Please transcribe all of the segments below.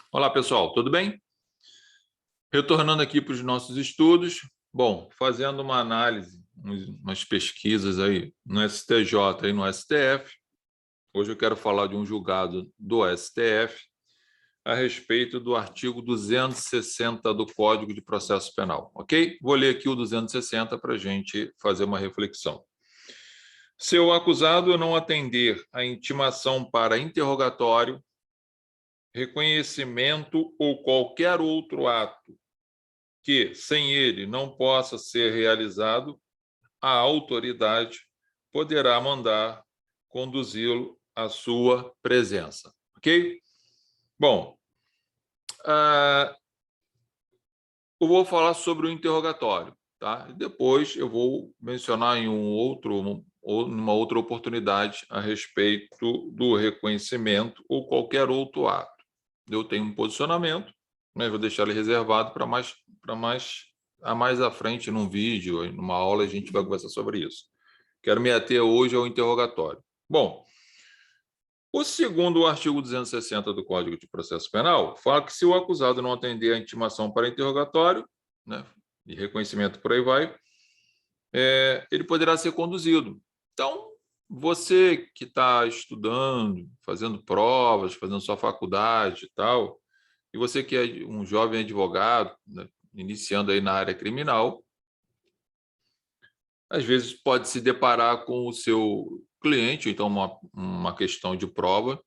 Olá, pessoal, tudo bem? Retornando aqui para os nossos estudos, bom, fazendo uma análise, umas pesquisas aí no STJ e no STF, hoje eu quero falar de um julgado do STF a respeito do artigo 260 do Código de Processo Penal, ok? Vou ler aqui o 260 para a gente fazer uma reflexão. Se o acusado não atender à intimação para interrogatório, reconhecimento ou qualquer outro ato que, sem ele, não possa ser realizado, a autoridade poderá mandar conduzi-lo à sua presença. Ok? Bom, eu vou falar sobre o interrogatório, tá? Depois eu vou mencionar em numa outra oportunidade a respeito do reconhecimento ou qualquer outro ato. Eu tenho um posicionamento, mas vou deixar ele reservado para mais à frente, num vídeo, numa aula, a gente vai conversar sobre isso. Quero me ater hoje ao interrogatório. Bom, segundo o artigo 260 do Código de Processo Penal, fala que se o acusado não atender à intimação para interrogatório, né, e reconhecimento por aí vai, ele poderá ser conduzido. Então, você que está estudando, fazendo provas, fazendo sua faculdade e tal, e você que é um jovem advogado, né, iniciando aí na área criminal, às vezes pode se deparar com o seu cliente, então uma questão de prova,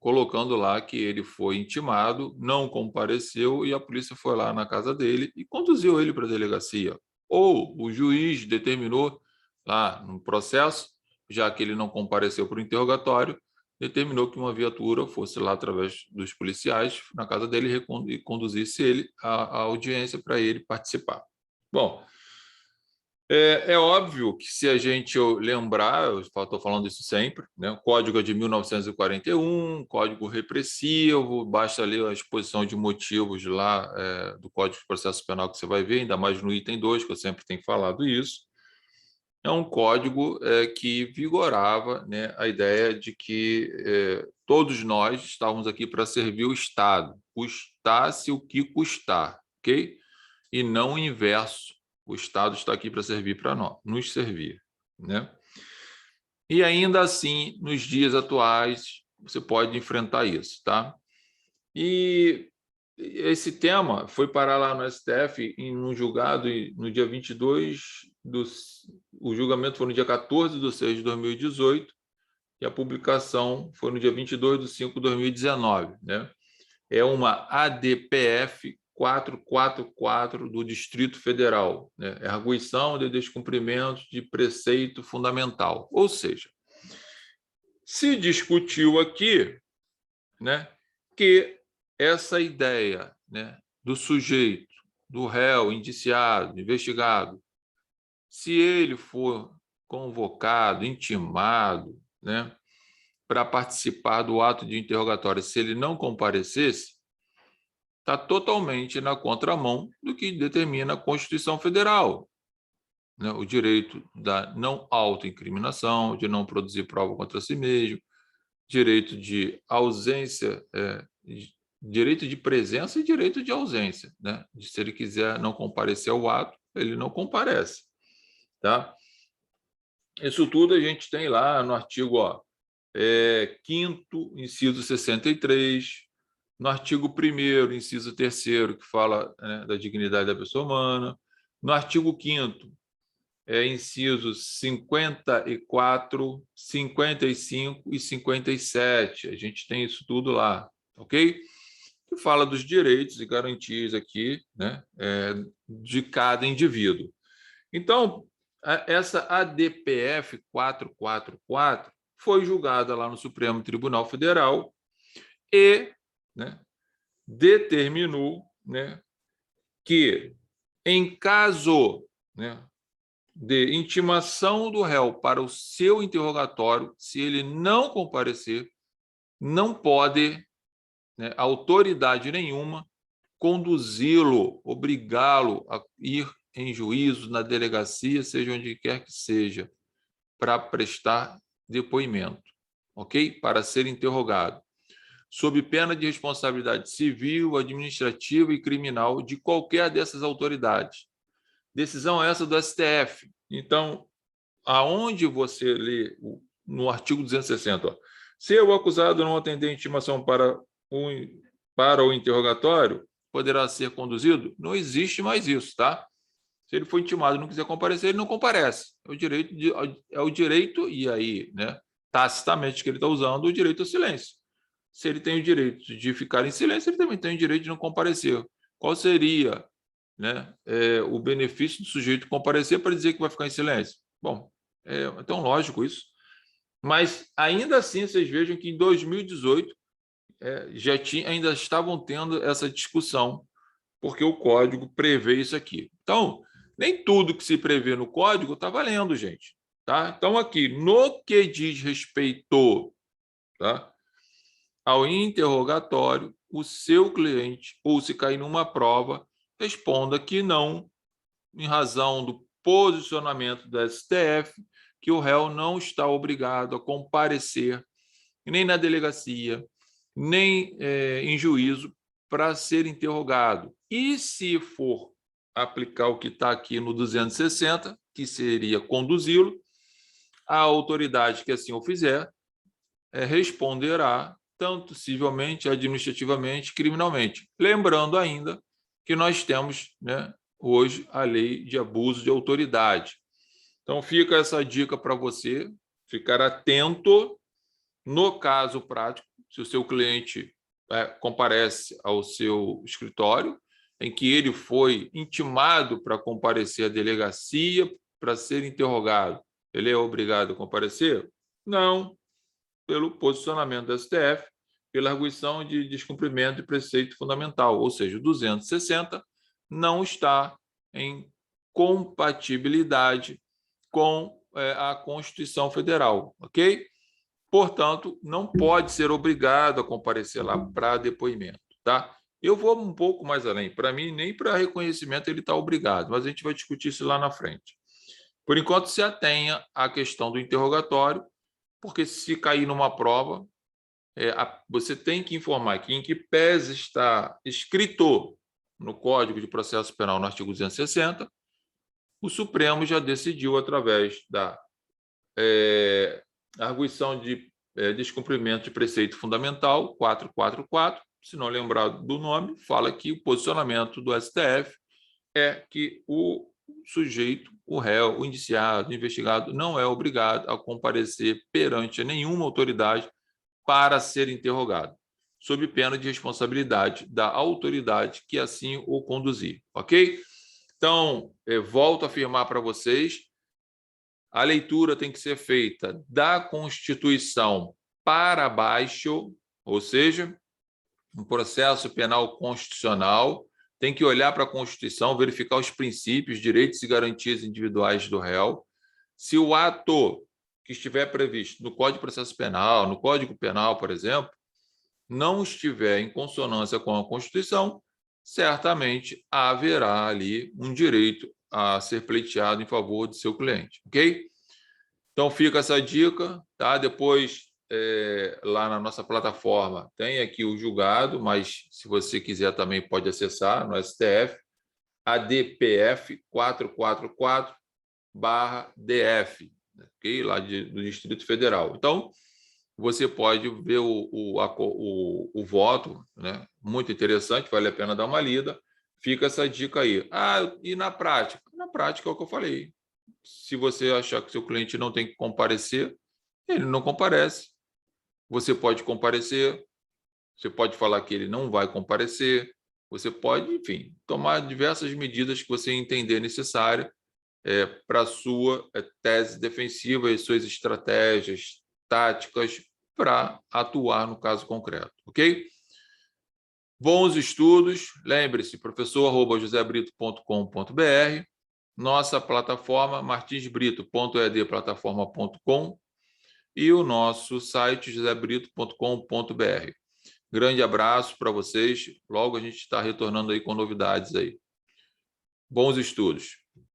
colocando lá que ele foi intimado, não compareceu e a polícia foi lá na casa dele e conduziu ele para a delegacia. Ou o juiz determinou lá no processo, já que ele não compareceu para o interrogatório, determinou que uma viatura fosse lá através dos policiais na casa dele e conduzisse ele à audiência para ele participar. Bom, é óbvio que se a gente lembrar, eu estou falando isso sempre, né? O Código é de 1941, Código repressivo, basta ler a exposição de motivos lá do Código de Processo Penal que você vai ver, ainda mais no item 2, que eu sempre tenho falado isso. É um código que vigorava, né, a ideia de que todos nós estávamos aqui para servir o Estado, custasse o que custar, ok? E não o inverso. O Estado está aqui para servir para nós, nos servir, né? E ainda assim, nos dias atuais, você pode enfrentar isso, tá? E esse tema foi parar lá no STF em um julgado no dia 22 o julgamento foi no dia 14/6/2018 e a publicação foi no dia 22/5/2019, né? É uma ADPF 444 do Distrito Federal, né? É arguição de descumprimento de preceito fundamental. Ou seja, se discutiu aqui, né, que essa ideia, né, do sujeito, do réu, indiciado, investigado, se ele for convocado, intimado, né, para participar do ato de interrogatório, se ele não comparecesse, está totalmente na contramão do que determina a Constituição Federal, né? O direito da não autoincriminação, de não produzir prova contra si mesmo, direito de ausência, direito de presença e direito de ausência, né? Se ele quiser não comparecer ao ato, ele não comparece, tá? Isso tudo a gente tem lá no artigo 5º, inciso 63, no artigo 1º, inciso 3º, que fala, né, da dignidade da pessoa humana, no artigo 5º, incisos 54, 55 e 57. A gente tem isso tudo lá, ok? Que fala dos direitos e garantias aqui, né, de cada indivíduo. Então, essa ADPF 444 foi julgada lá no Supremo Tribunal Federal e, né, determinou, né, que, em caso, né, de intimação do réu para o seu interrogatório, se ele não comparecer, não pode, né, autoridade nenhuma conduzi-lo, obrigá-lo a ir em juízo, na delegacia, seja onde quer que seja, para prestar depoimento, ok? Para ser interrogado. sob pena de responsabilidade civil, administrativa e criminal de qualquer dessas autoridades. Decisão essa do STF. Então, aonde você lê no artigo 260, ó, se o acusado não atender a intimação para o interrogatório, poderá ser conduzido? Não existe mais isso, tá? Se ele for intimado e não quiser comparecer, ele não comparece. É o direito, e aí, né, tacitamente que ele está usando, o direito ao silêncio. Se ele tem o direito de ficar em silêncio, ele também tem o direito de não comparecer. Qual seria, né, o benefício do sujeito comparecer para dizer que vai ficar em silêncio? Bom, é tão lógico isso. Mas, ainda assim, vocês vejam que em 2018 ainda estavam tendo essa discussão, porque o código prevê isso aqui. Então, nem tudo que se prevê no código está valendo, gente. Tá? Então, aqui, no que diz respeito, tá, ao interrogatório, o seu cliente, ou se cair numa prova, responda que não, em razão do posicionamento do STF, que o réu não está obrigado a comparecer nem na delegacia, nem em juízo para ser interrogado. E se for aplicar o que está aqui no 260, que seria conduzi-lo, a autoridade que assim o fizer responderá tanto civilmente, administrativamente, criminalmente. Lembrando ainda que nós temos, né, hoje a lei de abuso de autoridade. Então, fica essa dica para você ficar atento no caso prático, se o seu cliente comparece ao seu escritório, em que ele foi intimado para comparecer à delegacia para ser interrogado, ele é obrigado a comparecer? Não, pelo posicionamento do STF, pela arguição de descumprimento de preceito fundamental, ou seja, o 260 não está em compatibilidade com a Constituição Federal, ok? Portanto, não pode ser obrigado a comparecer lá para depoimento, tá? Eu vou um pouco mais além. Para mim, nem para reconhecimento ele está obrigado, mas a gente vai discutir isso lá na frente. Por enquanto, se atenha à questão do interrogatório, porque se cair numa prova, você tem que informar que, em que pese está escrito no Código de Processo Penal, no artigo 260, o Supremo já decidiu, através da arguição de descumprimento de preceito fundamental, 444, se não lembrar do nome, fala que o posicionamento do STF é que o sujeito, o réu, o indiciado, o investigado, não é obrigado a comparecer perante nenhuma autoridade para ser interrogado, sob pena de responsabilidade da autoridade que assim o conduzir, ok? Então, volto a afirmar para vocês, a leitura tem que ser feita da Constituição para baixo, ou seja, um processo penal constitucional, tem que olhar para a Constituição, verificar os princípios, direitos e garantias individuais do réu. Se o ato que estiver previsto no Código de Processo Penal, no Código Penal, por exemplo, não estiver em consonância com a Constituição, certamente haverá ali um direito a ser pleiteado em favor do seu cliente, ok? Então, fica essa dica, tá? Depois, lá na nossa plataforma, tem aqui o julgado, mas se você quiser também pode acessar no STF, ADPF 444/DF, ok? Lá do Distrito Federal. Então, você pode ver o voto, né? Muito interessante, vale a pena dar uma lida. Fica essa dica aí. E na prática? Na prática é o que eu falei. Se você achar que o seu cliente não tem que comparecer, ele não comparece. Você pode comparecer, você pode falar que ele não vai comparecer, você pode, enfim, tomar diversas medidas que você entender necessária para a sua tese defensiva e suas estratégias táticas para atuar no caso concreto, ok? Bons estudos, lembre-se, professor@josebrito.com.br, nossa plataforma martinsbrito.edplataforma.com e o nosso site josebrito.com.br. Grande abraço para vocês, logo a gente está retornando aí com novidades aí. Bons estudos.